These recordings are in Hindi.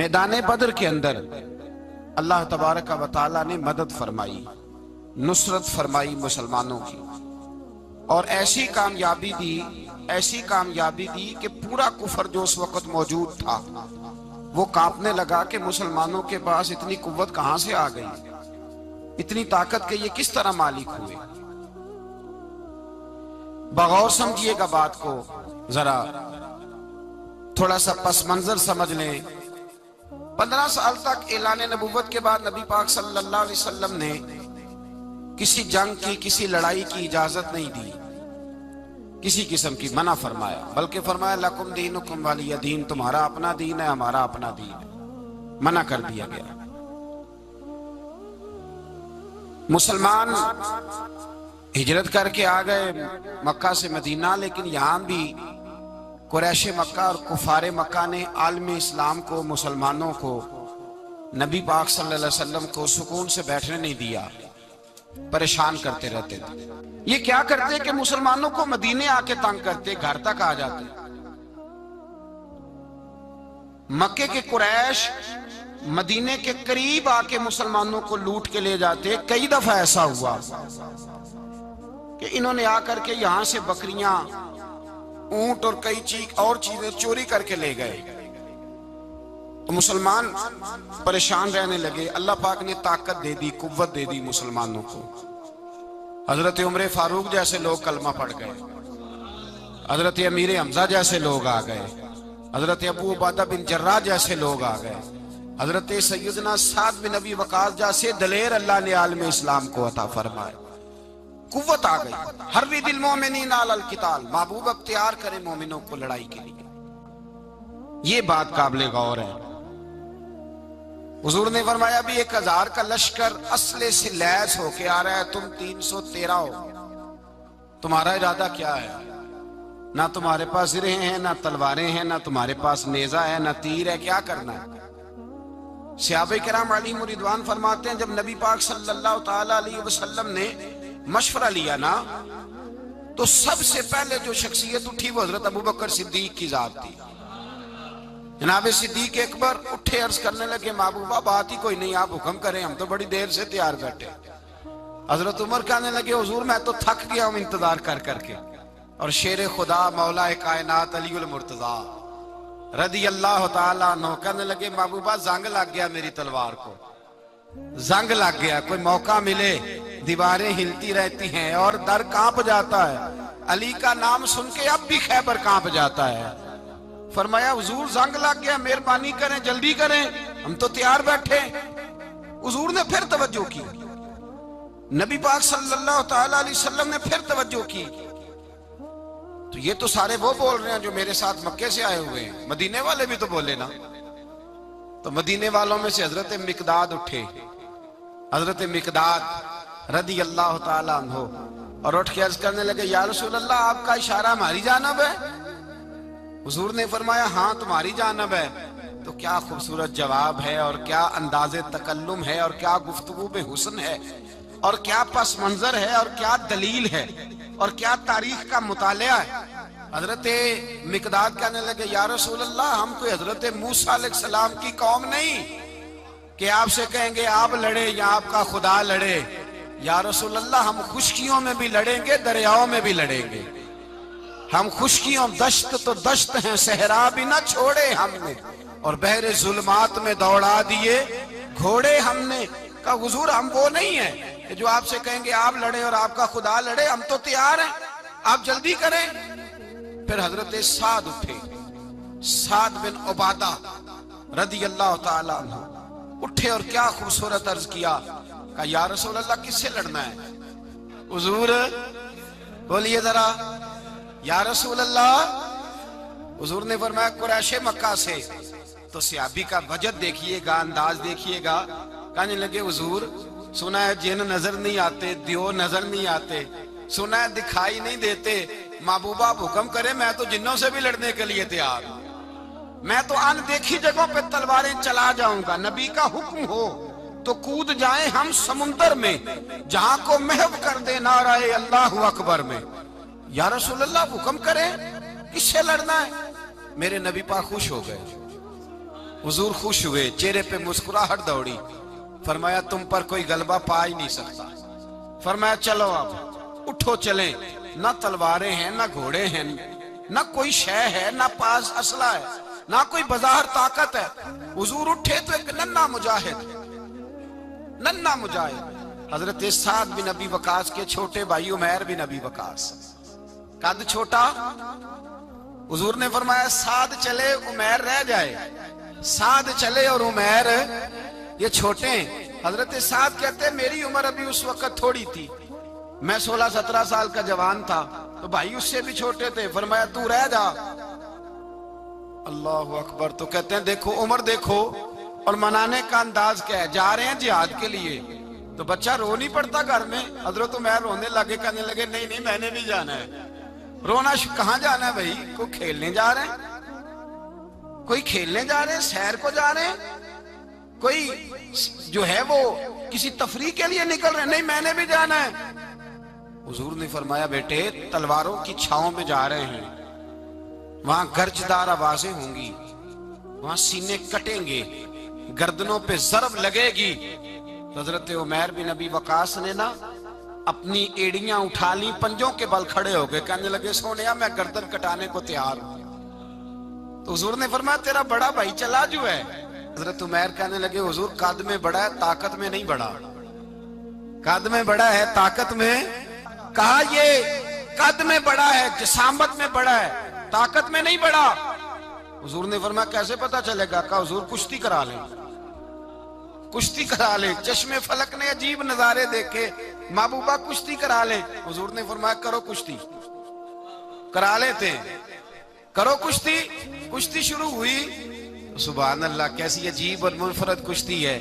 मैदान बदर के अंदर अल्लाह तबारक व तआला ने मदद फरमाई, नुसरत फरमाई मुसलमानों की, और ऐसी कामयाबी दी कि पूरा कुफर जो उस वक्त मौजूद था वो कांपने लगा कि मुसलमानों के पास इतनी कुव्वत कहां से आ गई, इतनी ताकत के ये किस तरह मालिक हुए। बगौर समझिएगा बात को, जरा थोड़ा सा पस मंजर समझ लें। 15 साल तक ऐलान नबुव्वत के बाद नबी पाक सल्लल्लाहु अलैहि वसल्लम ने किसी जंग की, किसी लड़ाई की इजाजत नहीं दी, किसी किस्म की मना फरमाया, बल्कि फरमाया लकुम दीनुकुम वलिय दीन, तुम्हारा अपना दीन है, हमारा अपना दीन है। मना कर दिया गया। मुसलमान हिजरत करके आ गए मक्का से मदीना, लेकिन यहां भी कुरैश मक्का और कुफारे मक्का ने आलम इस्लाम को, मुसलमानों को, नबी पाक सल्लल्लाहु अलैहि वसल्लम को सुकून से बैठने नहीं दिया, परेशान करते रहते थे। ये क्या करते कि मुसलमानों को मदीने आके तंग करते, घर तक आ जाते। मक्के के कुरैश मदीने के करीब आके मुसलमानों को लूट के ले जाते। कई दफा ऐसा हुआ कि इन्होंने आकर के यहां से बकरियां, ऊंट और कई और चीजें चोरी करके ले गए। तो मुसलमान परेशान रहने लगे। अल्लाह पाक ने ताकत दे दी, कुव्वत दे दी मुसलमानों को। हजरत उमर फारूक जैसे लोग कलमा पढ़ गए, हजरत अमीर हमजा जैसे लोग आ गए, हजरत अबू उबादा बिन जर्राह जैसे लोग आ गए, हजरत सैयदना साद बिन अबी वकास जैसे दलेर अल्लाह ने आलम इस्लाम को अता फरमाया। कुव्वत आ गई। हर दिल मोमिनीन अलल किताल, महबूब अख्तियार करे मोमिनों को लड़ाई के लिए। ये बात काबिल गौर है। हुजूर ने फरमाया भी 1000 का लश्कर असले से लैस होके आ रहा है, तुम 313 हो, तुम्हारा इरादा क्या है? ना तुम्हारे पास सिरे हैं, ना तलवारें हैं, ना तुम्हारे पास नेजा है, ना तीर है, क्या करना है? सहाबा किराम अलैहिम रिदवान फरमाते हैं, जब नबी पाक सल्लल्लाहु ताला अलैहि वसल्लम ने मशवरा लिया ना, तो सबसे पहले जो शख्सियत उठी वो हजरत अबू बकर सिद्दीक की जात थी। जनाब सिद्दीक अकबर उठे, अर्ज करने लगे, महबूबा बात ही कोई नहीं, आप हुक्म करें, हम तो बड़ी देर से तैयार बैठे। हजरत उमर कहने लगे, हुजूर मैं तो थक गया हूं इंतजार कर करके। और शेर खुदा मौला कायनात अलीउल मुर्तजा रदी अल्लाह ताला अन्हु कहने लगे, महबूबा जंग लग गया, मेरी तलवार को जंग लग गया। कोई मौका मिले, दीवारें हिलती रहती हैं और दर कांप जाता है। अली का नाम सुन के अब भी खैबर कांप जाता है। फरमाया, हुजूर जंग लग गया, मेहरबानी करें, जल्दी करें, हम तो तैयार बैठे। हुजूर ने फिर तवज्जो की, नबी पाक सल्लल्लाहु ताला अलैहि वसल्लम ने फिर तवज्जो की। तो ये तो सारे वो बोल रहे हैं जो मेरे साथ मक्के से आए हुए हैं, मदीने वाले भी तो बोले ना। तो मदीने वालों में से हजरत मिकदाद उठे, हजरत मिकदाद रदी अल्लाह ताला अन्हु, और उठ के अर्ज करने लगे, या रसूल अल्लाह, आपका इशारा हमारी जानब है? हुजूर ने फरमाया, हाँ तुम्हारी जानब है। तो क्या खूबसूरत जवाब है, और क्या अंदाजे तकल्लुम है, और क्या गुफ्तगू में हुस्न है, और क्या पस मंजर है, और क्या दलील है, और क्या तारीख का मुतालिया है। हजरत मिकदाद कहने लगे, या रसूल अल्लाह, हम कोई हजरत मूसा अलैहिस्सलाम की कौम नहीं कि आपसे कहेंगे आप लड़े या आपका खुदा लड़े। या रसूल अल्लाह, हम खुशकियों में भी लड़ेंगे, दरियाओं में भी लड़ेंगे। हम खुशकियों, दश्त तो दश्त हैं, सहरा भी ना छोड़े हमने, और बहरे जुल्मात में दौड़ा दिए घोड़े हमने। कहा, हुजूर हम वो नहीं है कि जो आपसे कहेंगे आप लड़े और आपका खुदा लड़े, हम तो तैयार हैं, आप जल्दी करें। फिर हजरत साद उठे, साद बिन उबादा रदी अल्लाह ताला अन्हु उठे और क्या खूबसूरत अर्ज किया। कहा, या रसूल अल्लाह, किससे लड़ना है? हुजूर बोलिए जरा, या रसूल अल्लाह। हुजूर ने फरमाया, कुरैश मक्का से। तो सहाबी का वजद देखिएगा, अंदाज देखिएगा। कहने लगे, हुजूर सुना है जिन नजर नहीं आते, दियो नजर नहीं आते, सुना है दिखाई नहीं देते। महबूबा हुक्म करे, मैं तो जिन्नों से भी लड़ने के लिए तैयार हूं। मैं तो अनदेखी जगहों पे तलवारें चला जाऊंगा। नबी का हुक्म हो तो कूद जाएं हम समुंदर में, जहां को महव कर दे नाराए अल्लाहु अकबर में। या रसूल अल्लाह, हुक्म करें, किससे लड़ना है? मेरे नबी पाक खुश हो गए। हुजूर खुश हुए, चेहरे पे मुस्कुराहट दौड़ी। फरमाया तुम पर कोई गलबा पा ही नहीं सकता। फरमाया चलो अब उठो चलें। ना तलवारें हैं, ना घोड़े हैं, ना कोई शय है, ना पास असला है, ना कोई बाजार ताकत है। हुजूर उठे तो एक नन्ना मुजाहिद हजरत साद बिन अबी वकास के छोटे भाई उमैर बिन अबी वकास, कद छोटा। हुजूर ने फरमाया साद चले उमैर रह जाए, साद चले और उमैर ये छोटे। हजरत साद कहते मेरी उम्र अभी उस वक्त थोड़ी थी, मैं 16-17 साल का जवान था, तो भाई उससे भी छोटे थे। फरमाया तू रह जा। अल्लाह अकबर। तो कहते हैं देखो उम्र देखो और मनाने का अंदाज क्या है। जा रहे हैं जिहाद के लिए, तो बच्चा रो नहीं पड़ता घर में। हजरत उमैर रोने लगे, कहने लगे नहीं नहीं मैंने भी जाना है। रोना कहाँ जाना है भाई? कोई खेलने जा रहे हैं, कोई खेलने जा रहे हैं, सैर को जा रहे हैं, कोई जो है वो किसी तफरीह के लिए निकल रहे हैं। नहीं मैंने भी जाना है। हुजूर ने फरमाया बेटे तलवारों की छाओं में जा रहे हैं, वहां गर्जदार आवाजें होंगी, वहां सीने कटेंगे, गर्दनों पे ज़रब लगेगी। हजरत उमैर बिन अबी वकास ने ना अपनी एड़ियां उठा ली, पंजों के बल खड़े हो गए, कहने लगे सोनिया मैं गर्दन कटाने को तैयार हूं। तो हुजूर ने फरमाया तेरा बड़ा भाई चला जो है। हजरत उमैर कहने लगे हुजूर कद में बड़ा है, ताकत में नहीं बड़ा। कद में बड़ा है, ताकत में। कहा ये कद में बड़ा है, जिसामत में बड़ा है, ताकत में नहीं बड़ा। हुजूर ने फरमाया कैसे पता चलेगा? कहा हुजूर कुश्ती करा ले, कुश्ती करा ले। चश्मे फलक ने अजीब नजारे देखे, महबूबा कुश्ती करा ले। हुजूर ने फरमाया करो कुश्ती। करा लेते, करो कुश्ती। कुश्ती शुरू हुई। सुभान अल्लाह, कैसी अजीब और मुनफरद कुश्ती है।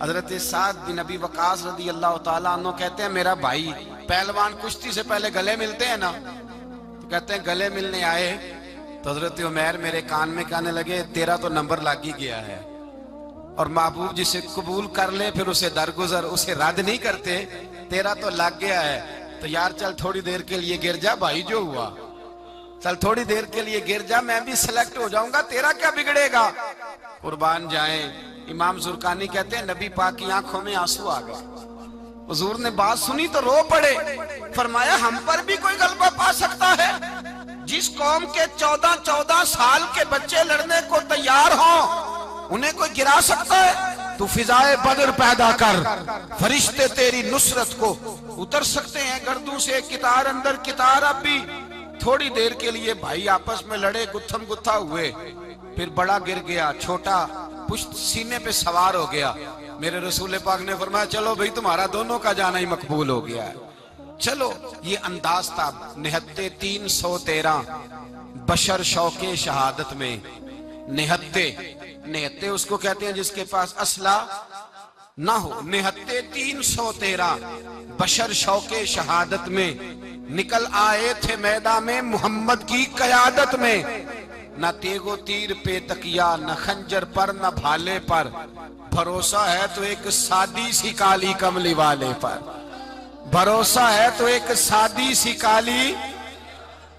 हजरत साद बिन अबी वकास रदी अल्लाह तआला अन्हु कहते हैं मेरा भाई पहलवान कुश्ती से पहले गले मिलते हैं ना, तो कहते हैं गले मिलने आए तो हजरत उमैर मेरे कान में कहने लगे तेरा तो नंबर लग ही गया है, और महबूब जिसे कबूल कर ले फिर उसे दरगुजर, उसे रद्द नहीं करते, तेरा तो लग गया है। तो यार चल थोड़ी देर के लिए गिर जा भाई, जो हुआ चल थोड़ी देर के लिए गिर जा, मैं भी सिलेक्ट हो जाऊंगा, तेरा क्या बिगड़ेगा। कुर्बान जाए। इमाम जुरकानी कहते हैं नबी पाक की आंखों में आंसू आ गए। हुजूर ने बात सुनी तो रो पड़े। फरमाया हम पर भी कोई गलबा पा सकता है? जिस कौम के 14-14 साल के बच्चे लड़ने को तैयार हों, उन्हें कोई गिरा सकता है? तू फिजाए बदर पैदा कर, फरिश्ते तेरी नुसरत को उतर सकते हैं गर्दों से, कितार अंदर कितार। अब भी थोड़ी देर के लिए भाई आपस में लड़े, गुत्थम गुत्था हुए, फिर बड़ा गिर गया, छोटा पुश्त सीने पे सवार हो गया। मेरे रसूल पाक ने फरमाया चलो भाई तुम्हारा दोनों का जाना ही मकबूल हो गया है, चलो। ये अंदाज था। निहत्ते 313 बशर शौके शहादत में। निहत्ते उसको कहते हैं जिसके पास असला ना हो। निहत्ते 313 बशर शौके शहादत में निकल आए थे मैदान में मोहम्मद की कयादत में। न तेगो तीर पे तकिया, न खंजर पर, न भाले पर, भरोसा है तो एक सादी सी काली कमली वाले पर। भरोसा है तो एक सादी सी काली,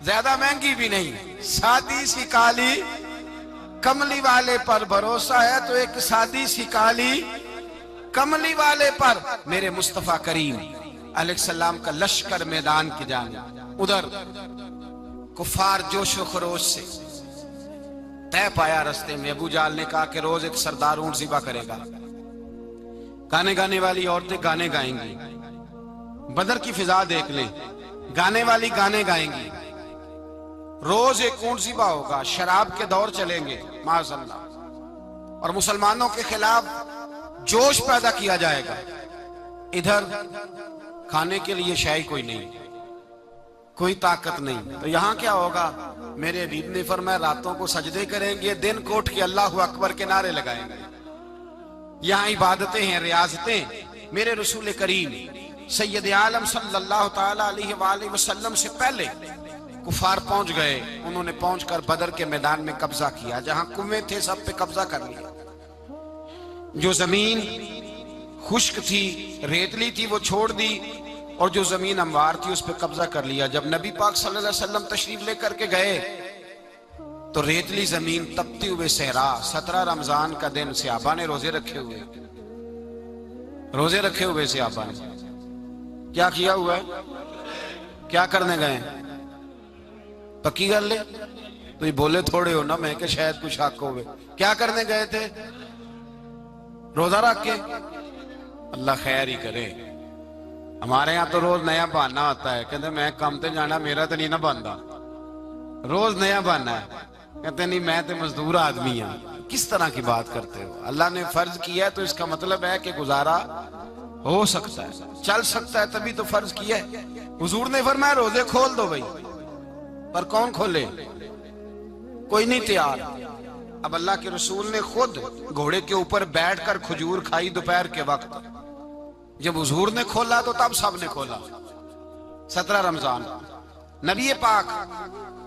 ज्यादा महंगी भी नहीं, सादी सी काली कमली वाले पर। भरोसा है तो एक सादी सी काली कमली वाले पर। मेरे मुस्तफा करीम अलैहिस्सलाम का लश्कर मैदान की जानिब, उधर कुफार जोशो खरोश से तय पाया रास्ते में। अबू जाल ने कहा कि रोज एक सरदार ऊंट ज़िबा करेगा, गाने गाने वाली औरतें गाने गाएंगी, बदर की फिजा देख ले, गाने वाली गाने गाएंगी, रोज एक ऊंट ज़िबा होगा, शराब के दौर चलेंगे माज़अल्लाह, और मुसलमानों के खिलाफ जोश पैदा किया जाएगा। इधर खाने के लिए शाही कोई नहीं, कोई ताकत नहीं। तो यहां क्या होगा? मेरे हबीब ने फरमाया रातों को सजदे करेंगे, दिन को उठ के अल्लाह अकबर के नारे लगाएंगे। यहाँ इबादतें हैं, रियाजतें। मेरे रसूल करीम सैयद आलम सल्लल्लाहु ताला अलैहि वसल्लम से पहले कुफार पहुंच गए। उन्होंने पहुंचकर बदर के मैदान में कब्जा किया। जहां कुएं थे सब पे कब्जा कर लिया। जो जमीन खुश्क थी, रेतली थी, वो छोड़ दी, और जो जमीन हमवार थी उस पर कब्जा कर लिया। जब नबी पाक सल्लल्लाहु अलैहि वसल्लम तशरीफ लेकर के गए तो रेतली जमीन, तपती हुए सहरा, 17 रमजान का दिन सहाबा ने रोजे रखे हुए, रोजे रखे हुए सहाबा ने क्या किया हुआ है? क्या करने गए? पक्की गल है, तो ये बोले थोड़े हो ना, मैं कि शायद कुछ हक हो। क्या करने गए थे? रोजा रख के। अल्लाह खैर ही करे। हमारे यहाँ तो रोज नया बहाना होता है, कहते मैं काम ते जाना, मेरा तो नहीं ना बनता। रोज नया बहाना है, कहते नहीं मैं तो मजदूर आदमी हूं। किस तरह की बात करते हो? अल्लाह ने फर्ज किया है तो इसका मतलब है कि गुजारा हो सकता है, चल सकता है, तभी तो फर्ज किया है। हुजूर ने फरमाया रोजे खोल दो भाई, पर कौन खोले? कोई नहीं तैयार। अब अल्लाह के रसूल ने खुद घोड़े के ऊपर बैठकर खजूर खाई दोपहर के वक्त। जब हुजूर ने खोला तो तब सब ने खोला। 17 रमजान नबी पाक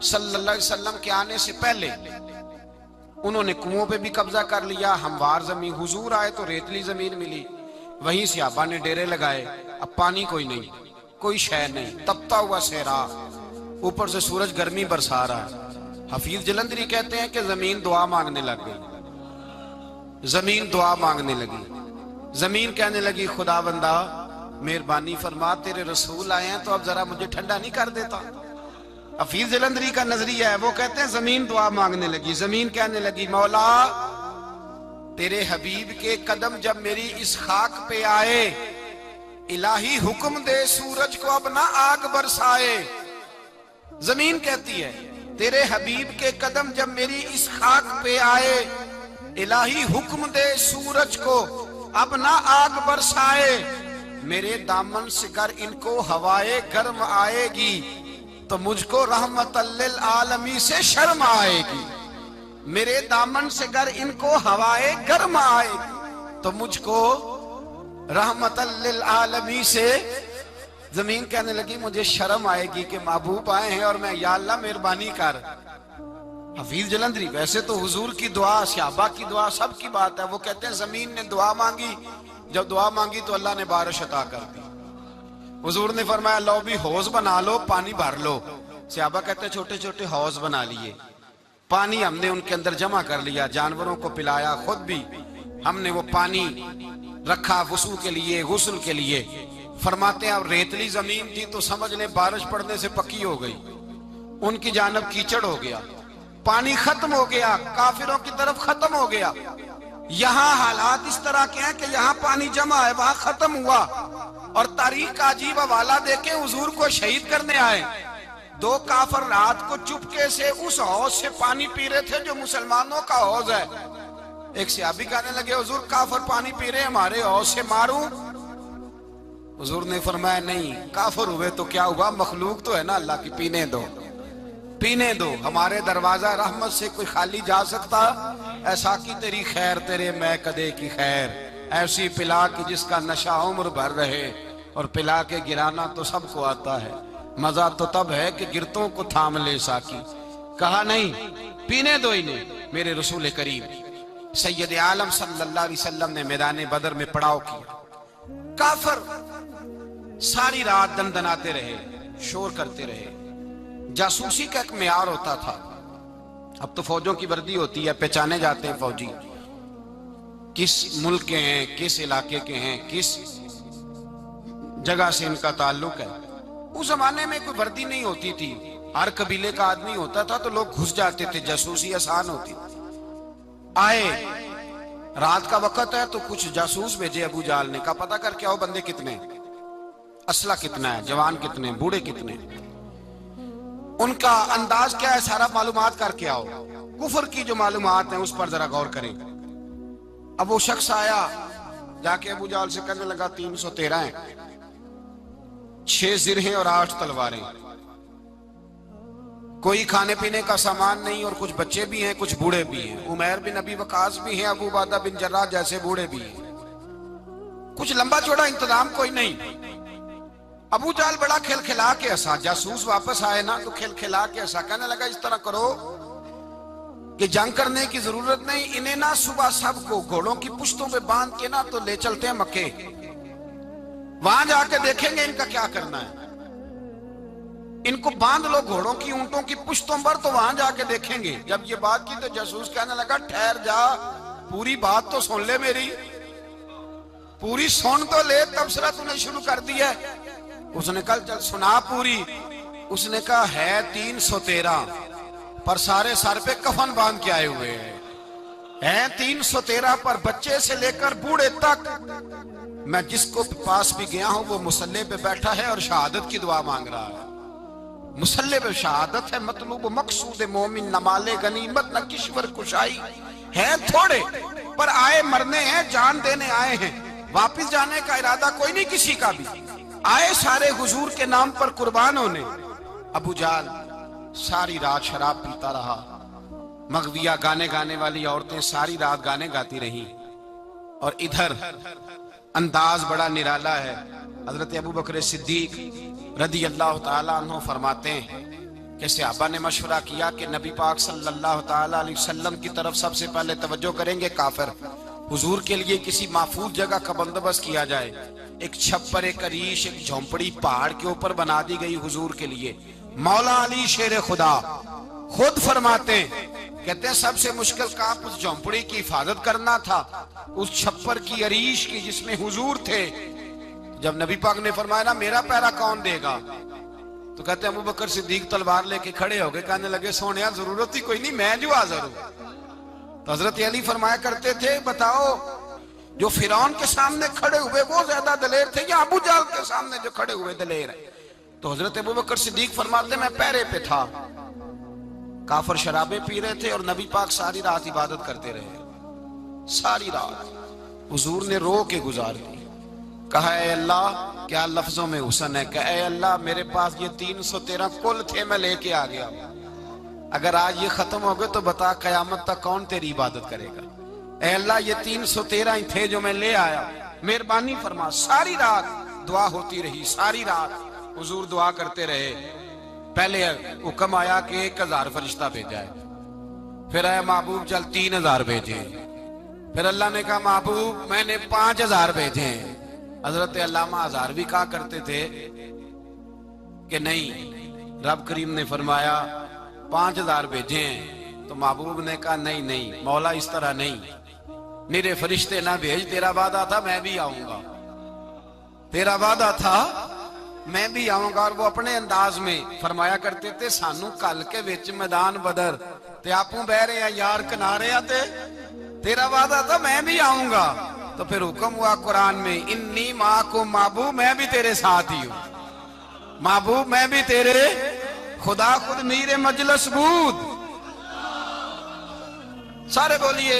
सल्लल्लाहु अलैहि वसल्लम के आने से पहले उन्होंने कुओं पे भी कब्जा कर लिया, हमवार जमीन। हुजूर आए तो रेतली जमीन मिली, वहीं सहाबा ने डेरे लगाए। अब पानी कोई नहीं, कोई शय नहीं, तपता हुआ सहरा, ऊपर से सूरज गर्मी बरसा रहा है। हफीज जलंधरी कहते हैं कि जमीन दुआ मांगने लग गई। जमीन दुआ मांगने लगी। जमीन कहने लगी खुदा बंदा मेहरबानी फरमा, तेरे रसूल आए हैं तो अब जरा मुझे ठंडा नहीं कर देता। हफीज जलंधरी का नजरिया है, वो कहते हैं जमीन दुआ मांगने लगी। जमीन कहने लगी मौला तेरे हबीब के कदम जब मेरी इस खाक पे आए, इलाही हुक्म दे सूरज को अब ना आग बरसाए। जमीन कहती है तेरे हबीब के कदम जब मेरी इस खाक पे आए, इलाही हुक्म दे सूरज को अब ना आग बरसाए। मेरे दामन से कर इनको हवाए गर्म आएगी तो मुझको रहमतल्लिल आलमी से शर्म आएगी। मेरे दामन से गर इनको हवाए गर्म आएगी तो मुझको रहमतल्लिल आलमी से। जमीन कहने लगी मुझे शर्म आएगी कि महबूब आए हैं और मैं, या अल्लाह मेहरबानी कर। हफीज जलंधरी वैसे तो हुजूर की दुआ, सहाबा की दुआ, सब की बात है। वो कहते हैं जमीन ने दुआ मांगी, जब दुआ मांगी तो अल्लाह ने बारिश अता कर दी। हुजूर ने फरमाया लो भी हौज बना लो, पानी भर लो। सहाबा कहते हैं छोटे छोटे हौज बना लिए, पानी हमने उनके अंदर जमा कर लिया, जानवरों को पिलाया, खुद भी हमने वो पानी रखा वुसू के लिए, गुस्ल के लिए। फरमाते हैं अब रेतली जमीन थी तो समझ ले बारिश पड़ने से पक्की हो गई, उनकी जानब कीचड़ हो गया, पानी खत्म हो गया, काफिरों की तरफ खत्म हो गया। यहाँ हालात इस तरह के हैं कि यहाँ पानी जमा है, वहां खत्म हुआ। और तारीख का अजीब हवाला देके हुजूर को शहीद करने आए। 2 काफिर रात को चुपके से उस हौज से पानी पी रहे थे जो मुसलमानों का हौज है। एक सहाबी कहने लगे हुजूर काफिर पानी पी रहे, हमारे हौज से मारूं? हुजूर ने फरमाया नहीं, काफिर हुए तो क्या हुआ, मखलूक तो है ना अल्लाह की, पीने दो, पीने दो। हमारे दरवाजा रहमत से कोई खाली जा सकता? ऐसा की तेरी खैर तेरे मैं कदे की खैर, ऐसी पिला की जिसका नशा उम्र भर रहे। और पिला के गिराना तो सबको आता है, मजा तो तब है कि गिरतों को थाम ले साकी। कहा नहीं, पीने दो इन्हें। मेरे रसूल करीम सैयद आलम सल्लल्लाहु अलैहि वसल्लम ने मैदान बदर में पड़ाव किया। काफिर सारी रात दनदनाते रहे, शोर करते रहे। जासूसी का एक मेयार होता था। अब तो फौजों की वर्दी होती है, पहचाने जाते हैं फौजी किस मुल्क के हैं, किस इलाके के हैं, किस जगह से इनका ताल्लुक है। उस जमाने में कोई वर्दी नहीं होती थी, हर कबीले का आदमी होता था तो लोग घुस जाते थे, जासूसी आसान होती थी। आए रात का वक्त है तो कुछ जासूस भेजे अबू जाल ने, कहा पता करके आओ बंदे कितने, असला कितना है, जवान कितने, बूढ़े कितने, उनका अंदाज क्या है, सारा मालूमात करके आओ। कुफर की जो मालूमात है उस पर जरा गौर करें। अब वो शख्स आया, जाके अबू जाल से कहने लगा 313 हैं, 6 जिरहें और 8 तलवारें, कोई खाने पीने का सामान नहीं, और कुछ बच्चे भी हैं, कुछ बूढ़े भी हैं। उमैर बिन अबी वकास भी हैं, अबू उबादा बिन जर्राह जैसे बूढ़े भी हैं। कुछ लंबा चौड़ा इंतजाम कोई नहीं। अबू जाल बड़ा खिलखिला के हंसा। जासूस वापस आए ना तो खिलखिला के हंसा, कहने लगा इस तरह करो कि जंग करने की जरूरत नहीं, इन्हें ना सुबह सबको घोड़ों की पुश्तों पे बांध के ना तो ले चलते हैं मक्के, वहां जाके देखेंगे इनका क्या करना है। इनको बांध लो घोड़ों की, ऊंटों की पुश्तों पर, तो वहां जाके देखेंगे। जब ये बात की तो जासूस कहने लगा, ठहर जा, पूरी बात तो सुन ले मेरी, पूरी सुन तो ले, तबसरा तूने शुरू कर दिया। उसने कहा चल सुना पूरी। उसने कहा है 313, पर सारे सर पे कफन बांध के आए हुए हैं 313 पर, बच्चे से लेकर बूढ़े तक। मैं जिसको पास भी गया हूं वो मुसल्ले पे बैठा है और शहादत की दुआ मांग रहा है। मुसल्ले पे शहादत है, मतलब मकसूद मोमिन, न माले गनीमत न किश्वर कुशाई है थोड़े, पर आए मरने हैं, जान देने आए हैं, वापिस जाने का इरादा कोई नहीं किसी का भी। आए सारे हुजूर के नाम पर कुर्बान होने। अबू जाल सारी रात शराब पीता रहा। मगविया गाने गाने वाली औरतें सारी रात गाने गाती रही। और इधर अंदाज बड़ा निराला है। हजरत अबू बकर सिद्दीक रदी अल्लाह ताला अन्हु फरमाते हैं कि सहाबा ने मशवरा किया कि नबी पाक सल्लल्लाहु ताला अलैहि वसल्लम की तरफ सबसे पहले तवज्जो करेंगे काफिर। हुजूर के लिए किसी महफूज जगह का बंदोबस्त किया जाए। एक छप्पर, एक अरीश, एक झोंपड़ी पहाड़ के ऊपर बना दी गई हुजूर के लिए। मौला अली शेर खुदा खुद फरमाते कहते हैं सबसे मुश्किल काम उस झोंपड़ी की हिफाजत करना था, उस छप्पर की, अरीश की, जिसमें हुजूर थे। जब नबी पाक ने फरमाया ना मेरा पहरा कौन देगा, तो कहते अबू बकर सिद्दीक तलवार लेके खड़े हो गए, कहने लगे सोनिया जरूरत ही कोई नहीं, मैं जो हाजिर हूं। तो हजरत अली फरमाया करते थे बताओ जो फिरौन के सामने खड़े हुए वो ज्यादा दलेर थे या अबू जाल के सामने जो खड़े हुए दलेर है? तो हजरत अबू बकर सिद्दीक फरमाते मैं पहरे पे था। काफर शराबें पी रहे थे और नबी पाक सारी रात इबादत करते रहे। सारी रात हुजूर ने रो के गुजार दी। कहा ऐ अल्लाह, क्या लफ्जों में हुसन है, कहा ऐ अल्लाह मेरे पास ये 313 कुल थे, मैं लेके आ गया, अगर आज ये खत्म हो गए तो बता कयामत तक कौन तेरी इबादत करेगा। ऐ अल्लाह ये 313 ही थे जो मैं ले आया, मेहरबानी फरमा। सारी रात दुआ होती रही, सारी रात हुजूर दुआ करते रहे। पहले हुक्म आया कि 1000 फरिश्ता भेजा है, फिर आया महबूब चल 3000 भेजे, फिर अल्लाह ने कहा महबूब मैंने 5000 भेजे। हजरत अल्लामा हजार भी कहा करते थे कि नहीं, रब करीम ने फरमाया 5000 भेजे हैं। तो महबूब ने कहा नहीं नहीं मौला इस तरह नहीं, मेरे फरिश्ते ना भेज, तेरा वादा था मैं भी आऊंगा, तेरा वादा था मैं भी आऊंगा। और वो अपने अंदाज में फरमाया करते थे सानू कल के विच मैदान बदर ते आपू बह रहे हैं यार किनारे आते, तेरा वादा था मैं भी आऊंगा। तो फिर हुक्म हुआ कुरान में इन्नी माँ को महबूब मैं भी तेरे साथ ही हूं, महबूब मैं भी तेरे, खुदा खुद मीरे मजलस बूद। सारे बोलिए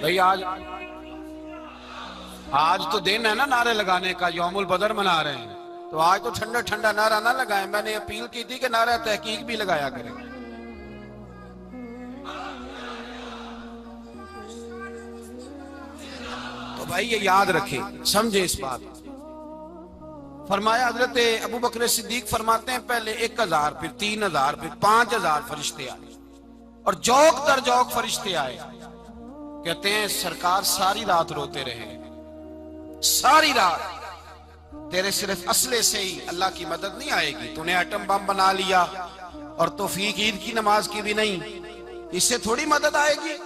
भाई। आज तो दिन है ना नारे लगाने का, यौमुल बदर मना रहे हैं, तो आज तो ठंडा ठंडा नारा ना लगाएं। मैंने अपील की थी कि नारा तहकीक भी लगाया करें। तो भाई ये याद रखे, समझे इस बात। फरमाया हजरत अबू बकर सिद्दीक फरमाते हैं पहले 1000, फिर 3000, फिर 5000 फरिश्ते आए और जौक दर जौक फरिश्ते आए। कहते हैं सरकार सारी रात रोते रहे, सारी रात। तेरे सिर्फ असले से ही अल्लाह की मदद नहीं आएगी, तूने एटम बम बना लिया और तौफीक ईद की नमाज की भी नहीं, इससे थोड़ी मदद आएगी।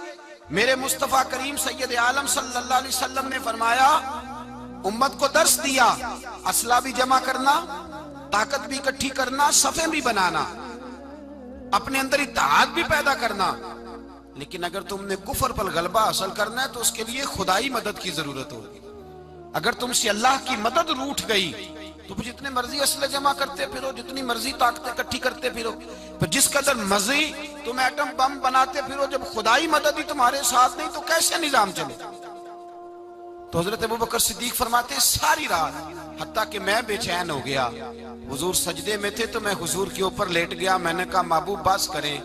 मेरे मुस्तफा करीम सैयद आलम सल्लल्लाहु अलैहि वसल्लम ने फरमाया उम्मत को दर्स दिया, असला भी जमा करना, ताकत भी इकट्ठी करना, सफे भी बनाना, अपने अंदर इत्तेहाद भी पैदा करना। लेकिन अगर तुमने कुफर पर गलबा हासिल करना है तो उसके लिए खुदाई मदद की जरूरत होगी। अगर तुमसे अल्लाह की मदद रूठ गई तो फिर जितने मर्जी असले जमा करते फिरो, जितनी मर्जी ताकतें इकट्ठी करते फिरो, फिर जिस कदर मर्जी तुम एटम बम बनाते फिरो, जब खुदाई मदद ही तुम्हारे साथ नहीं तो कैसे निजाम चले। तो हजरत अबू बकर सिद्दीक फरमाते हैं सारी रात, हत्ता कि मैं बेचैन हो गया। हुजूर सजदे में थे तो मैं हुजूर के ऊपर लेट गया। मैंने कहा महबूब बस करें,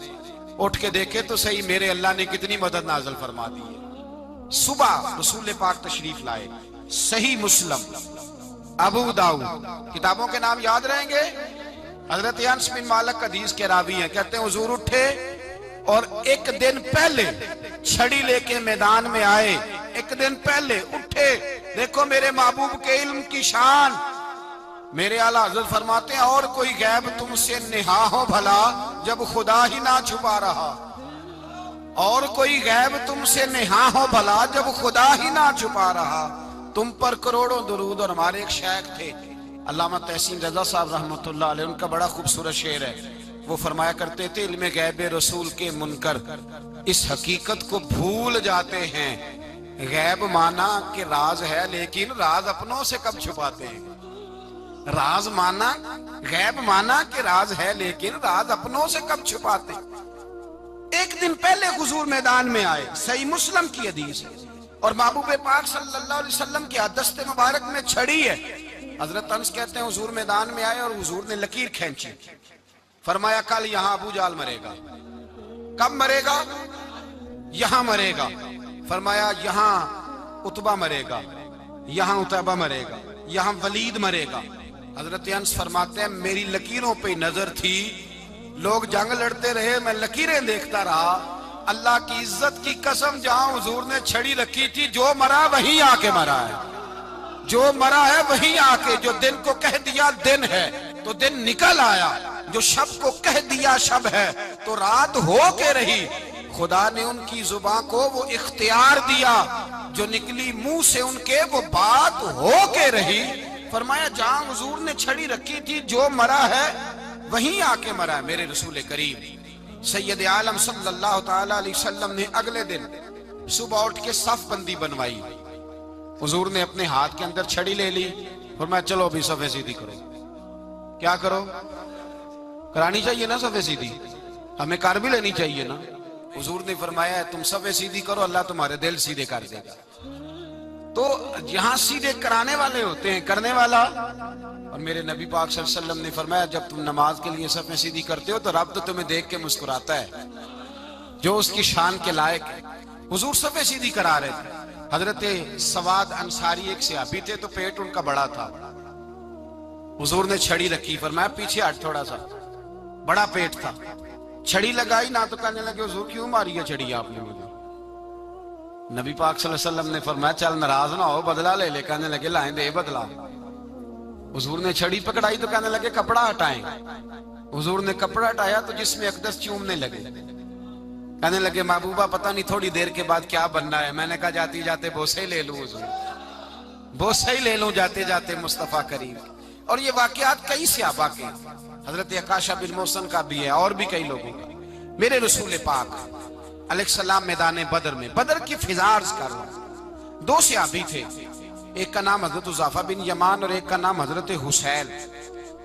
उठ के देखे तो सही मेरे अल्लाह ने कितनी मदद नाज़िल फरमा दी है। सुबह रसूल पाक तशरीफ लाए, सही मुस्लिम, अबू दाऊद, किताबों के नाम याद रहेंगे। हजरत अनस बिन मालिक हदीस के रावी हैं, कहते हैं हुजूर उठे और एक दिन पहले छड़ी लेके मैदान में आए एक दिन पहले उठे, देखो मेरे महबूब के इल्म की शान। मेरे आला हज़रत फरमाते हैं और कोई गैब तुमसे निहा हो भला जब खुदा ही ना छुपा रहा, और कोई गैब तुमसे निहा हो भला जब खुदा ही ना छुपा रहा। तुम पर करोड़ों दुरूद। और हमारे एक शेख थे अल्लामा तहसीन रजा साहब रहमतुल्लाह अलैह, उनका बड़ा खूबसूरत शेर है। वो फरमाया करते थे, इल्मे गैब रसूल के मुनकर इस हकीकत को भूल जाते हैं, गैब माना कि राज है लेकिन राज अपनों से कब छुपाते हैं। राज माना, गैब माना कि राज है लेकिन राज अपनों से कब छुपाते। एक दिन पहले हुजूर मैदान में आए, सही मुस्लिम की हदीस है, और महबूब पाक सल्लल्लाहु अलैहि वसल्लम की दस्ते मुबारक में छड़ी है। हजरत अनस कहते हैं हुजूर मैदान में आए और हुजूर ने लकीर खींची, फरमाया कल यहां अबू जाल मरेगा। कब मरेगा? यहां मरेगा। फरमाया यहां उतबा मरेगा, यहां उतबा मरेगा, यहां वलीद मरेगा। हजरत अनस फरमाते हैं मेरी लकीरों पे नजर थी, लोग जंग लड़ते रहे, मैं लकीरें देखता रहा। अल्लाह की इज्जत की कसम, जहां हुजूर ने छड़ी रखी थी, जो मरा वही आके मरा है, जो मरा है वही आके। जो दिन को कह दिया दिन है तो दिन निकल आया, जो शब को कह दिया शब है तो रात हो के रही। खुदा ने उनकी जुबान को वो इख्तियार दिया, जो निकली मुंह से उनके वो बात हो के रही। फरमाया जहां हुजूर ने छड़ी रखी थी, जो मरा है वहीं आके मरा है मेरे रसूल करीम सैयद आलम सल्लल्लाहु ताला अलैहि वसल्लम ने अगले दिन सुबह उठ के सफ बंदी बनवाई। हुजूर ने अपने हाथ के अंदर छड़ी ले ली, फरमाया चलो अभी सफे सीधी करो। क्या करो? करानी चाहिए ना सफे सीधी, हमें कर भी लेनी चाहिए ना। हुजूर ने फरमाया तुम सफे सीधी करो, अल्लाह तुम्हारे दिल सीधे कर देगा। तो यहां सीधे कराने वाले होते हैं, करने वाला। और मेरे नबी पाक सल्लल्लाहु अलैहि वसल्लम ने फरमाया जब तुम नमाज के लिए सफे सीधी करते हो तो रब तो तुम्हें देख के मुस्कुराता है, जो उसकी शान के लायक है। हुजूर सफे सीधी करा रहे थे। हजरत सवाद अंसारी एक सहाबी थे, तो पेट उनका बड़ा था। हुजूर ने छड़ी रखी, फरमाया पीछे हट थोड़ा सा, बड़ा पेट था। छड़ी लगाई ना तो कहने लगे हुजूर क्यों मारी है छड़ी आपने मुझे। नबी पाक सल्लल्लाहु अलैहि वसल्लम ने फरमाया चल नाराज ना हो, बदला ले ले। कहने लगे लाएं दे बदला। हुजूर ने छड़ी पकड़ाई तो कहने लगे कपड़ा हटाएं। हुजूर ने कपड़ा हटाया तो जिसमें अकदस चूमने लगे। कहने लगे महबूबा पता नहीं थोड़ी देर के बाद क्या बनना है। मैंने कहा जाते जाते बोसे ले लूं हुजूर, बोसे ही ले लूं जाते जाते मुस्तफा करीम। और ये वाकयात कई सहाबा के, हजरत अकाशा बिन मोहसन का भी है और भी कई लोगों का। मेरे रसूल पाक अलैहिस्सलाम मैदान बदर में, बदर की फिजार्ज कर रहा हूं, दो सहाबी थे, एक का नाम हजरत उज़ाफा बिन यमान और एक का नाम हजरत हुसैन।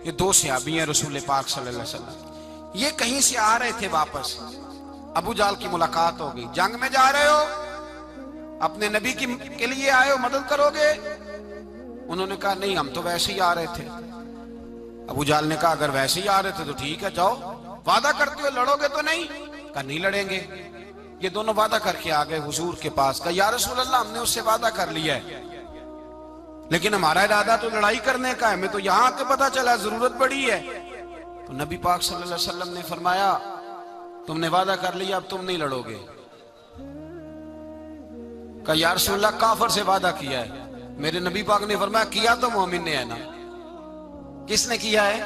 ये दो सहाबी हैं रसूल पाक सल्लल्लाहु अलैहि वसल्लम। ये कहीं से आ रहे थे वापस, अबू जाल की मुलाकात हो गई। जंग में जा रहे हो, अपने नबी के लिए आए हो, मदद करोगे? उन्होंने कहा नहीं हम तो वैसे ही आ रहे थे। अबू जाल ने कहा अगर वैसे ही आ रहे थे तो ठीक है जाओ, वादा करते हो लड़ोगे तो नहीं? कहा नहीं लड़ेंगे। ये दोनों वादा करके आ गए हुजूर के पास। कहा या रसूल अल्लाह हमने उससे वादा कर लिया है, लेकिन हमारा इरादा तो लड़ाई करने का है, हमें तो यहाँ आके पता चला जरूरत पड़ी है। तो नबी पाक सल्लल्लाहु अलैहि वसल्लम ने फरमाया तुमने वादा कर लिया अब तुम नहीं लड़ोगे। कहा या रसूल अल्लाह काफर से वादा किया है। मेरे नबी पाक ने फरमाया किया तो मोमिन ने है ना। किसने किया है?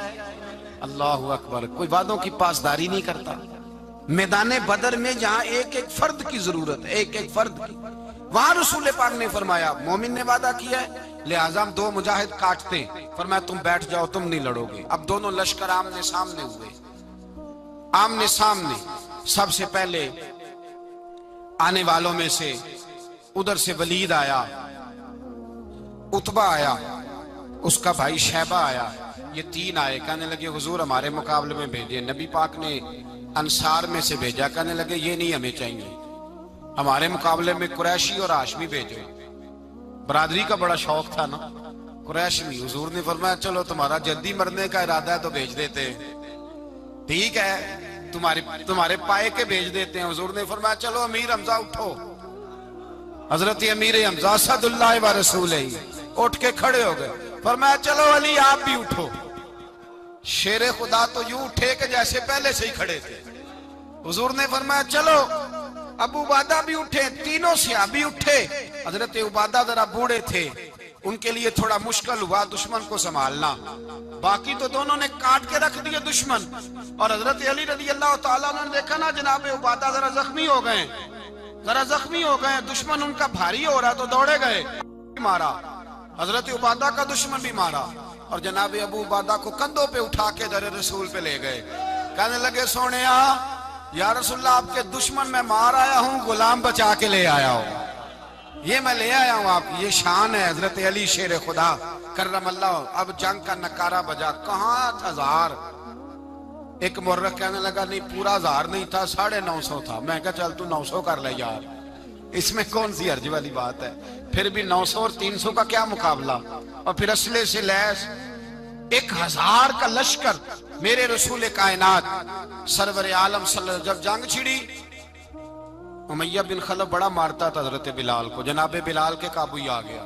अल्लाहु अकबर। कोई वादों की पासदारी नहीं करता। मैदान बदर में जहां एक एक फर्द की जरूरत है, एक एक फर्द की, वहां रसूल पाक ने फरमाया मोमिन ने वादा किया है, लिहाजा हम दो मुजाहिद काटते। फरमाया तुम बैठ जाओ, तुम नहीं लड़ोगे। अब दोनों लश्कर आमने सामने हुए, आमने सामने। सबसे पहले आने वालों में से उधर से वलीद आया, उतबा आया, उसका भाई शैबा आया, ये तीन आए। कहने लगे हुजूर हमारे मुकाबले में भेजे। नबी पाक ने अंसार में से भेजा, कहने लगे ये नहीं हमें चाहिए, हमारे मुकाबले में कुरैशी और हाशमी भेजो। बरादरी का बड़ा शौक था ना कुरैशी। हुजूर ने फरमाया चलो तुम्हारा जल्दी मरने का इरादा है तो भेज देते हैं, ठीक है तुम्हारे पाए के भेज देते हैं। हुजूर ने फरमाया चलो अमीर हमजा उठो। हजरत अमीर हमजा सदुल्लाह व रसूल उठ के खड़े हो गए। फरमाया चलो अली आप भी उठो। शेरे खुदा तो यूं उठे कि जैसे पहले से ही खड़े थे। हुजूर ने फरमाया चलो अबू उबादा भी उठे, तीनों सहाबी उठे। हजरत उबादा जरा बूढ़े थे, उनके लिए थोड़ा मुश्किल हुआ दुश्मन को संभालना। बाकी तो दोनों ने काट के रख दिए दुश्मन। और हजरत अली रजी अल्लाह तआला ने देखा ना जनाब उबादा जरा जख्मी हो गए, दुश्मन उनका भारी हो रहा तो दौड़े गए, मारा। हजरत उबादा का दुश्मन भी मारा और जनाब अबू उबादा को कंधों पे उठा के दर रसूल पे ले गए। कहने लगे सोने या रसूलल्लाह, आपके दुश्मन मैं मार आया हूँ, गुलाम बचा के ले आया हूँ, ये मैं ले आया हूँ। आप ये शान है हजरत अली शेर खुदा करमल्लाह। अब जंग का नकारा बजा, कहाँ 1000। एक मुर्रख कहने लगा नहीं पूरा 1000 नहीं था, 950 था। मैं कहा चल तू 900 कर ले यार, इसमें कौन सी अर्ज वाली बात है। फिर भी 900 और 300 का क्या मुकाबला। और फिर असले से लैस 1000 का लश्कर मेरे रसूल कायनात सरवर आलम सल्लल्लाहु, जब जंग छिड़ी उमैया बिन खलफ बड़ा मारता था हजरत बिलाल को, जनाबे बिलाल के काबू ही आ गया,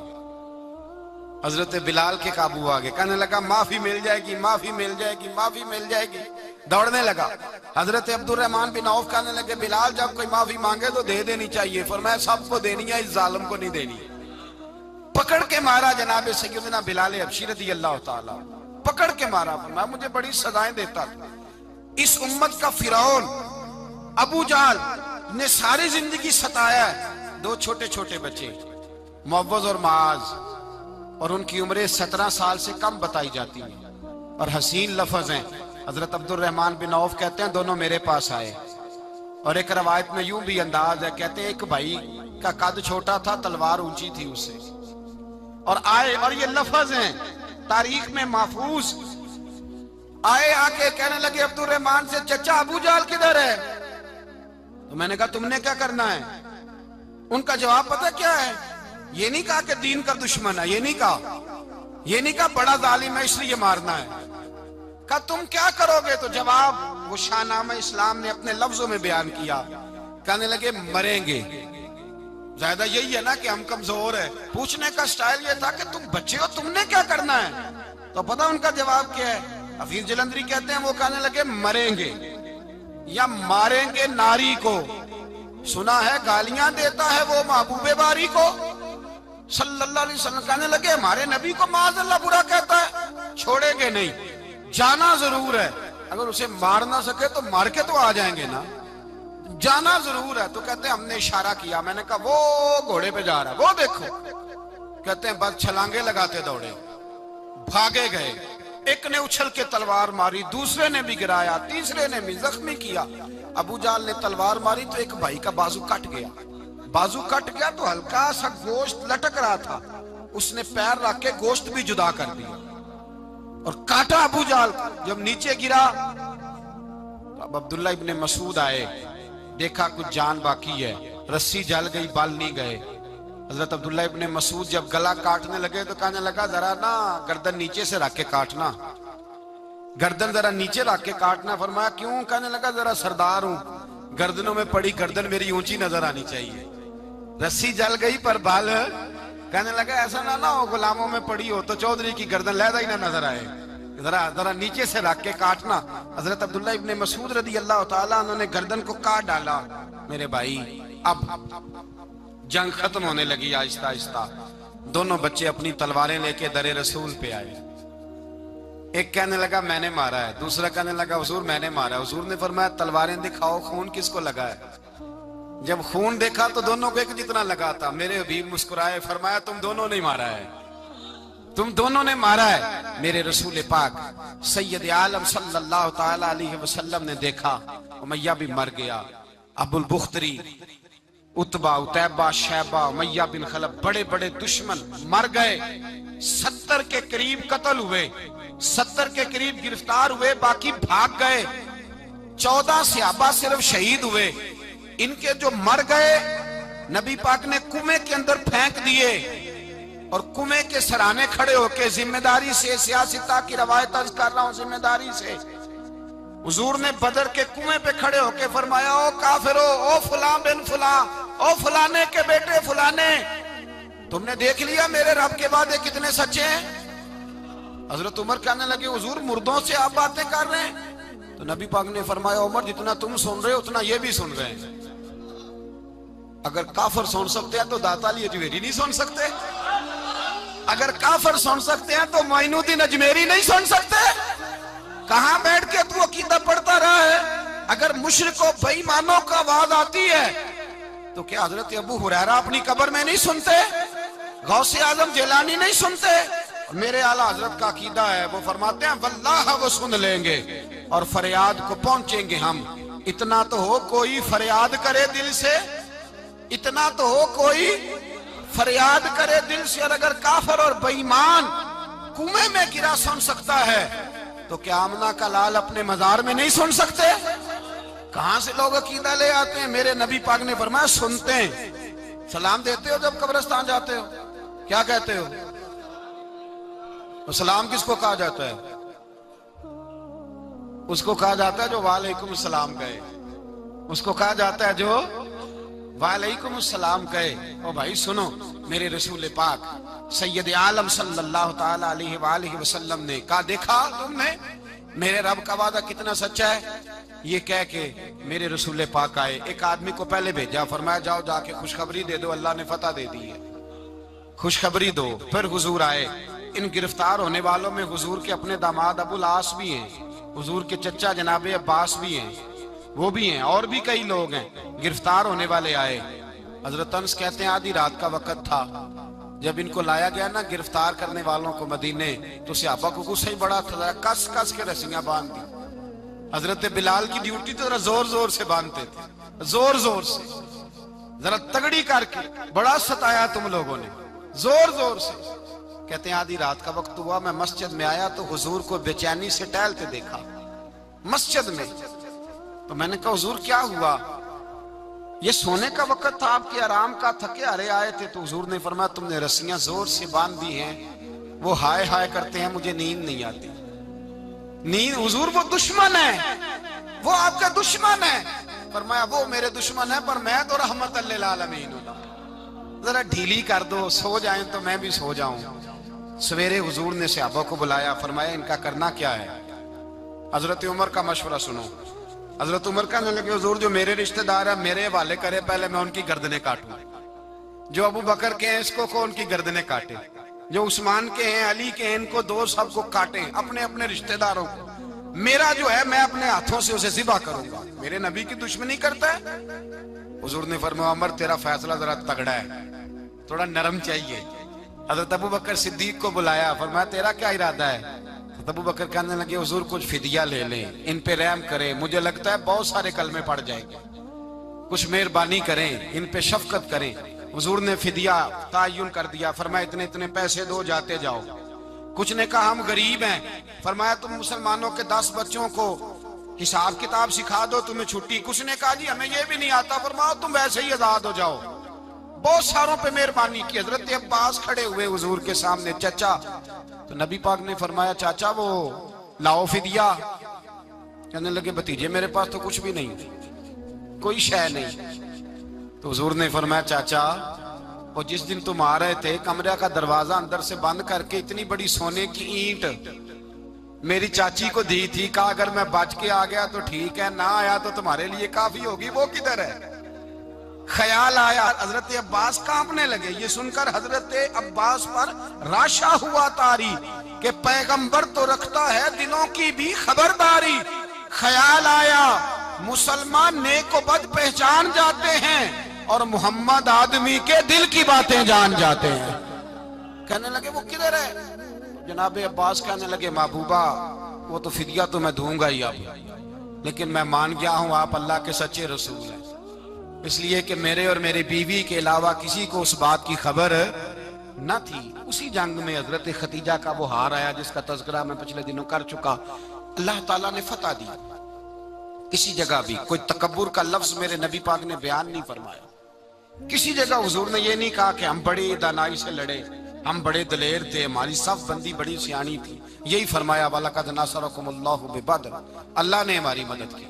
हजरत बिलाल के काबू आ गए। कहने लगा माफी मिल जाएगी, माफी मिल जाएगी, माफी मिल जाएगी, दौड़ने लगा। हजरत अब्दुर्रहमान बिन औफ कहने लगे बिलाल जब कोई माफी मांगे तो दे देनी चाहिए, फरमाया सबको देनी है, इस जालिम को नहीं देनी। पकड़ के मारा जनाब सैयदना बिलाल हबशी रज़ी अल्लाह ताला, पकड़ के मारा। फरमाया मुझे बड़ी सजाएं देता था। इस उम्मत का फिरौन अबू जहल ने सारी जिंदगी सताया है। 2 छोटे छोटे बच्चे मुअव्वज़ और माज, और उनकी उम्रें 17 साल से कम बताई जाती है और हसीन लफ्ज हैं। हजरत अब्दुर्रहमान बिन औफ कहते हैं दोनों मेरे पास आए, और एक रवायत में यूं भी अंदाज है, कहते हैं एक भाई का कद छोटा था, तलवार ऊंची थी उससे, और आए, और ये लफ्ज हैं तारीख में महफूज, आए आके कहने लगे अब्दुर्रहमान से चचा अबू जहल किधर है। तो मैंने कहा तुमने क्या करना है। उनका जवाब पता क्या है, ये नहीं कहा कि दीन का दुश्मन है, ये नहीं कहा बड़ा जालिम है इसलिए मारना है। कहा तुम क्या करोगे। तो जवाब वो शाहनामा इस्लाम ने अपने लफ्जों में बयान किया। कहने लगे मरेंगे। ज्यादा यही है ना कि हम कमजोर है। पूछने का स्टाइल ये था कि तुम बच्चे हो, तुमने क्या करना है। तो पता उनका जवाब क्या है, हफीज जलंधरी कहते हैं वो कहने लगे मरेंगे या मारेंगे नारी को। सुना है गालियां देता है वो महबूबे बारी को सल्लल्लाहु अलैहि वसल्लम। कहने लगे हमारे नबी को माज़अल्लाह बुरा कहता है, छोड़ेंगे नहीं, जाना जरूर है। अगर उसे मार ना सके तो मार के तो आ जाएंगे ना, जाना जरूर है। तो कहते हैं हमने इशारा किया, मैंने कहा वो घोड़े पे जा रहा है, वो देखो। कहते हैं बस छलांगे लगाते दौड़े, भागे गए। एक ने उछल के तलवार मारी, दूसरे ने भी गिराया, तीसरे ने भी जख्मी किया। अबू जहल ने तलवार मारी तो एक भाई का बाजू कट गया। बाजू कट गया तो हल्का सा गोश्त लटक रहा था, उसने पैर रख के गोश्त भी जुदा कर दिया और काटा अबू जहल। जब नीचे गिरा तो अब अब्दुल्ला इब्ने मसूद आए, देखा कुछ जान बाकी है, रस्सी जल गई, बाल नहीं गए। हजरत अब्दुल्ला इब्ने मसूद जब गला काटने लगे तो कहने लगा जरा ना गर्दन नीचे से रख के काटना, गर्दन जरा नीचे रख के काटना। फरमाया क्यों। कहने लगा जरा सरदार हूं, गर्दनों में पड़ी गर्दन मेरी ऊंची नजर आनी चाहिए। रस्सी जल गई पर बाल, कहने लगा ऐसा ना हो गुलामों में पड़ी हो तो चौधरी की गर्दन लहदा ही ना नजर आए, जरा नीचे से रख के काटना। हजरत अब्दुल्ला इब्ने मसूद रज़ी अल्लाह ताला उन्होंने गर्दन को काट डाला। मेरे भाई अब जंग खत्म होने लगी आहिस्ता आहिस्ता। दोनों बच्चे अपनी तलवारें लेके दरे रसूल पे आए। एक कहने लगा मैंने मारा है, दूसरा कहने लगा हुजूर मैंने मारा है। हुजूर ने फरमाया तलवारें दिखाओ, खून किसको लगा है। जब खून देखा तो दोनों को एक जितना लगा था। मेरे हबीब मुस्कुराए, फरमाया तुम दोनों ने मारा है, तुम दोनों ने मारा है। मेरे रसूल पाक सैयद आलम सल्लल्लाहु ताला अलैहि वसल्लम ने देखा उमैया भी मर गया। अबुल बुख्तरी, उतबा, उतैबा, शैबा, उमैया बिन खलफ, बड़े बड़े दुश्मन मर गए। 70 के करीब कत्ल हुए, 70 के करीब गिरफ्तार हुए, बाकी भाग गए। 14 सहाबा सिर्फ शहीद हुए। इनके जो मर गए नबी पाक ने कुएं के अंदर फेंक दिए और कुएं के सराहने खड़े होके जिम्मेदारी से, सियासता की रवायत अर्ज कर रहा हूं, जिम्मेदारी से हुजूर ने बदर के कुएं पे खड़े होके फरमाया ओ काफिरो, ओ फुला बिन फुला, ओ फलाने के बेटे फलाने, तुमने देख लिया मेरे रब के वादे कितने सच्चे हैं। हजरत उमर कहने लगे हुजूर मुर्दों से आप बातें कर रहे हैं। तो नबी पाक ने फरमाया उमर जितना तुम सुन रहे हो उतना ये भी सुन रहे हैं। अगर काफर सुन सकते हैं तो दाता अली अजमेरी नहीं सुन सकते? अगर काफर सुन सकते हैं तो मोइनुद्दीन अजमेरी नहीं सुन सकते? कहां बैठ के तू अकीदा पढ़ता रहा है? अगर मुशरिकों बेईमानों का आवाज आती है तो क्या हजरत अबू हुरैरा अपनी कब्र में नहीं सुनते? गौसे आजम जिलानी नहीं सुनते? मेरे आला हजरत का अकीदा है, वो फरमाते हैं वल्लाह वो सुन लेंगे और फरियाद को पहुंचेंगे हम। इतना तो हो कोई फरियाद करे दिल से, इतना तो हो कोई फरियाद करे दिल से। और अगर काफर और बेईमान कुएं में गिरा सुन सकता है तो क्या आमना का लाल अपने मजार में नहीं सुन सकते? कहां से लोग अकीदा ले आते हैं? मेरे नबी पाक ने फरमाया सुनते हैं। सलाम देते हो जब कब्रिस्तान जाते हो? क्या कहते हो? तो सलाम किसको कहा जाता है? उसको कहा जाता है जो वालेकुम सलाम कहे, उसको कहा जाता है जो वालेकुम सलाम कहे। ओ भाई सुनो, मेरे रसूल पाक सैयद आलम सल्लल्लाहु ताला अलैहि वसल्लम ने कहा, देखा तुमने मेरे रब का वादा कितना सच्चा है? ये कह के मेरे रसूल पाक आए, एक आदमी को पहले भेजा, फरमाया जाओ जाके खुशखबरी दे दो, अल्लाह ने फतह दे दी है, खुशखबरी दो। फिर हुजूर आए। इन गिरफ्तार होने वालों में हुजूर के अपने दामाद अबुल आस भी हैं, हुजूर के चचा जनाबे अब्बास भी हैं, वो भी हैं, और भी कई लोग हैं। गिरफ्तार होने वाले आए। हजरत अनस कहते हैं आधी रात का वक्त था, जब इनको लाया गया ना गिरफ्तार करने वालों को मदीने, तो सहाबा को गुस्सा ही बड़ा था, कस कस के रस्सियां बांध दी। हजरत बिलाल की ड्यूटी तो जरा जोर जोर से बांधते थे, जोर जोर से, जरा तगड़ी करके, बड़ा सताया तुम लोगों ने, जोर जोर से। कहते हैं आधी रात का वक्त हुआ, मैं मस्जिद में आया तो हुजूर को बेचैनी से टहलते देखा मस्जिद में। तो मैंने कहा हुजूर क्या हुआ? ये सोने का वक्त था, आपके आराम का, थके हारे आए थे। तो हुजूर ने फरमाया तुमने रस्सियां जोर से बांध दी हैं, वो हाय हाय करते हैं, मुझे नींद नहीं आती। नींद? हुजूर वो दुश्मन है, वो आपका दुश्मन है। फरमाया वो मेरे दुश्मन है पर मैं तो रहमत लिल आलमीन हूं, जरा ढीली कर दो, सो जाएं तो मैं भी सो जाऊं। सवेरे हुजूर ने सहाबा को बुलाया, फरमाया इनका करना क्या है? हजरत उमर का मशवरा सुनो। हजरत उमर कहने लगे हुजूर जो मेरे रिश्तेदार है मेरे हवाले करे, पहले मैं उनकी गर्दनें काटूं। जो अबू बकर के हैं इसको को उनकी गर्दनें काटे, जो उस्मान के हैं अली के हैं इनको दो, सबको काटे, अपने अपने रिश्तेदारों को। मेरा जो है मैं अपने हाथों से उसे ज़िबा करूंगा। मेरे नबी की दुश्मनी करता है। हुजूर ने फरमाया उमर तेरा फैसला जरा तगड़ा है, थोड़ा नरम चाहिए। हजरत अबू बकर सिद्दीक को बुलाया, फरमाया तेरा क्या इरादा है? तो अबू बकर कहने लगे हुजूर कुछ फिदिया ले लें, इन पे रहम करें, मुझे लगता है बहुत सारे कलमे पड़ जाएंगे, कुछ मेहरबानी करें, इन पे शफकत करें। हुजूर ने फिदिया तायुन कर दिया, फरमाया इतने इतने पैसे दो, जाते जाओ। कुछ ने कहा हम गरीब हैं, फरमाया तुम मुसलमानों के 10 बच्चों को हिसाब किताब सिखा दो, तुम्हें छुट्टी। कुछ ने कहा जी हमें ये भी नहीं आता, फरमाया तुम वैसे ही आजाद हो जाओ। बहुत सारों पे मेहरबानी की। हजरत अब्बास खड़े हुए हुजूर के सामने, चाचा। तो नबी पाक ने फरमाया चाचा वो लाओ फिदिया। कहने लगे भतीजे मेरे पास तो कुछ भी नहीं, कोई शय नहीं। तो हुजूर ने फरमाया चाचा वो जिस दिन तुम आ रहे थे कमरे का दरवाजा अंदर से बंद करके इतनी बड़ी सोने की ईंट मेरी चाची को दी थी, कहा अगर मैं बच के आ गया तो ठीक है, ना आया तो तुम्हारे लिए काफी होगी, वो किधर है? ख्याल आया। हजरत अब्बास कांपने लगे। ये सुनकर हजरत अब्बास पर राशा हुआ तारी कि पैगंबर तो रखता है दिलों की भी खबरदारी। ख्याल आया मुसलमान नेक व बद पहचान जाते हैं और मोहम्मद आदमी के दिल की बातें जान जाते हैं। कहने लगे वो किधर है? जनाब अब्बास कहने लगे महबूबा वो तो फिदिया तो मैं दूंगा ही अब, लेकिन मैं मान गया हूं आप अल्लाह के सच्चे रसूल हैं, इसलिए कि मेरे और मेरी बीवी के अलावा किसी को उस बात की खबर न थी। उसी जंग में हजरत खतीजा का वो हार आया जिसका तज़किरा मैं पिछले दिनों कर चुका। अल्लाह ताला ने फतह दी। किसी जगह भी कोई तकब्बुर का लफ्ज मेरे नबी पाक ने बयान नहीं फरमाया। किसी जगह हुजूर ने ये नहीं कहा कि हम बड़ी दानाई से लड़े, हम बड़े दलेर थे, हमारी सफ बंदी बड़ी सियानी थी। यही फरमाया वलक़द नसरकुमुल्लाहु बिबद्र, अल्लाह ने हमारी मदद की।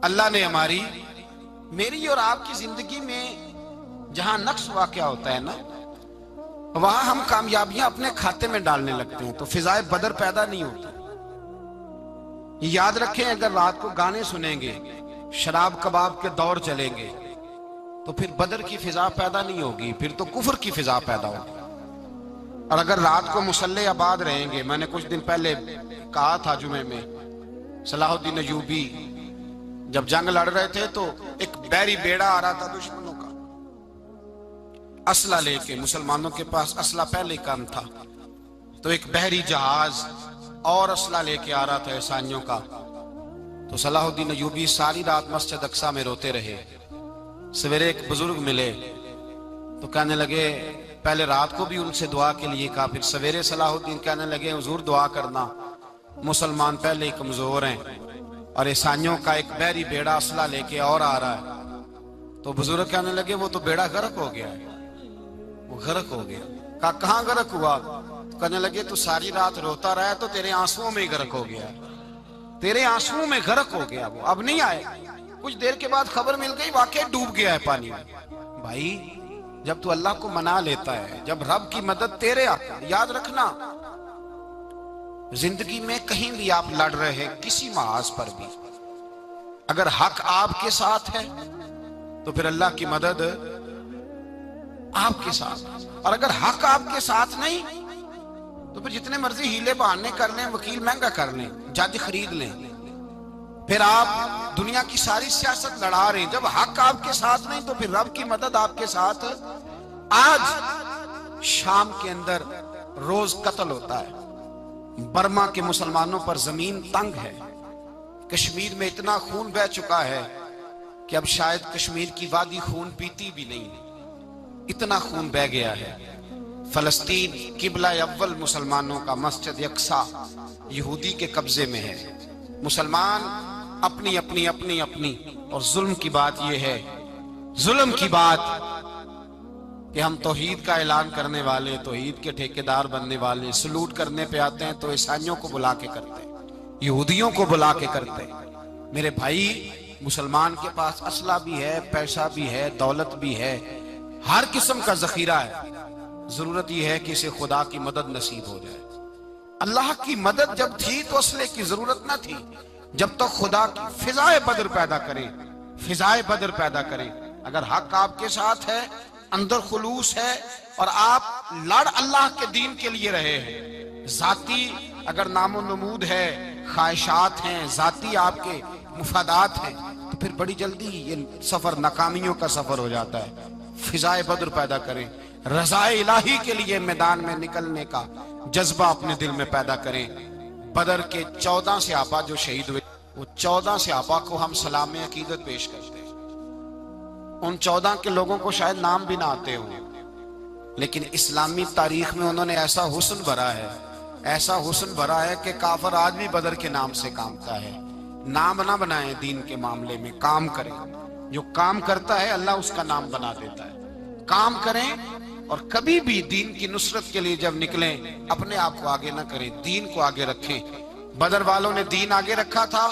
अल्लाह ने हमारी, मेरी और आपकी जिंदगी में जहां नक्स वाक़या होता है ना, वहां हम कामयाबियां अपने खाते में डालने लगते हैं तो फिजाए बदर पैदा नहीं होती। याद रखें अगर रात को गाने सुनेंगे, शराब कबाब के दौर चलेंगे, तो फिर बदर की फिजा पैदा नहीं होगी, फिर तो कुफर की फिजा पैदा होगी। और अगर रात को मुसल्ले आबाद रहेंगे, मैंने कुछ दिन पहले कहा था जुमे में, सलाहुद्दीन अयूबी जब जंग लड़ रहे थे तो एक बैरी बेड़ा आ रहा था दुश्मनों का, असला लेके। मुसलमानों के पास असला पहले कम था, तो एक बहरी जहाज और असला लेके आ रहा था ईसाइयों का। तो सलाहुद्दीन अयूबी सारी रात मस्जिद अक्सा में रोते रहे। सवेरे एक बुजुर्ग मिले तो कहने लगे, पहले रात को भी उनसे दुआ के लिए कहा, फिर सवेरे सलाहुद्दीन कहने लगे हुजूर दुआ करना, मुसलमान पहले ही कमजोर हैं और ईसाइयों का एक बहरी बेड़ा असला लेके और आ रहा है। तो बुजुर्ग कहने लगे वो तो बेड़ा गर्क हो गया है, वो गर्क हो गया। कहा कहाँ गर्क हुआ? तो कहने लगे तू सारी रात रोता रहा तो तेरे आंसुओं में गर्क हो गया, तेरे आंसुओं में गर्क हो गया, वो अब नहीं आए। कुछ देर के बाद खबर मिल गई वाकई डूब गया है पानी में। भाई जब तू अल्लाह को मना लेता है, जब रब की मदद तेरे आता है, याद रखना जिंदगी में कहीं भी आप लड़ रहे हैं, किसी महाज पर भी, अगर हक आपके साथ है तो फिर अल्लाह की मदद आपके साथ। और अगर हक आपके साथ नहीं तो फिर जितने मर्जी हीले बहाने कर लें, वकील महंगा कर लें, जज खरीद लें, फिर आप दुनिया की सारी सियासत लड़ा रहे हैं। जब हक आपके साथ नहीं तो फिर रब की मदद आपके साथ। आज शाम के अंदर रोज कत्ल होता है, बर्मा के मुसलमानों पर जमीन तंग है, कश्मीर में इतना खून बह चुका है कि अब शायद कश्मीर की वादी खून पीती भी नहीं, इतना खून बह गया है। फलस्तीन किबला अव्वल मुसलमानों का मस्जिद अक्सा यहूदी के कब्जे में है। मुसलमान अपनी अपनी अपनी अपनी, और जुल्म की बात यह है, जुल्म की बात कि हम तौहीद का ऐलान करने वाले, तौहीद के ठेकेदार बनने वाले, सलूट करने पे आते हैं तो ईसाइयों को बुला के करते हैं, यहूदियों को बुला के करते हैं। मेरे भाई मुसलमान के पास असला भी है, पैसा भी है, दौलत भी है, हर किस्म का जखीरा है। जरूरत यह है कि इसे खुदा की मदद नसीब हो जाए। अल्लाह की मदद जब थी तो असले की जरूरत ना थी। जब तक तो खुदा की फिजाए बदर पैदा करे, फिजाए बदर पैदा करे। अगर हक आपके साथ है, अंदर खुलूस है और आप लड़ अल्लाह के दीन के लिए रहे हैं, जाती अगर नामो नमूद है, ख्वाहिशात हैं, जाती आपके मुफादात हैं, तो फिर बड़ी जल्दी ये सफर नाकामियों का सफर हो जाता है। फिजाए बदर पैदा करें, रज़ाए इलाही के लिए मैदान में निकलने का जज्बा अपने दिल में पैदा करें। बदर के 14 सहाबा जो शहीद हुए, वो 14 सहाबा को हम सलाम अकीदत पेश करते हैं। उन 14 के लोगों को शायद नाम भी ना आते हो, लेकिन इस्लामी तारीख में उन्होंने ऐसा हुस्न भरा है, ऐसा हुस्न भरा है कि काफर आज भी बदर के नाम से कामता है। नाम ना बनाए दीन के मामले में, काम करें। जो काम करता है अल्लाह उसका नाम बना देता है। काम करें और कभी भी दीन की नुसरत के लिए जब निकलें अपने आप को आगे ना करें, दीन को आगे रखें। बदर वालों ने दीन आगे रखा था।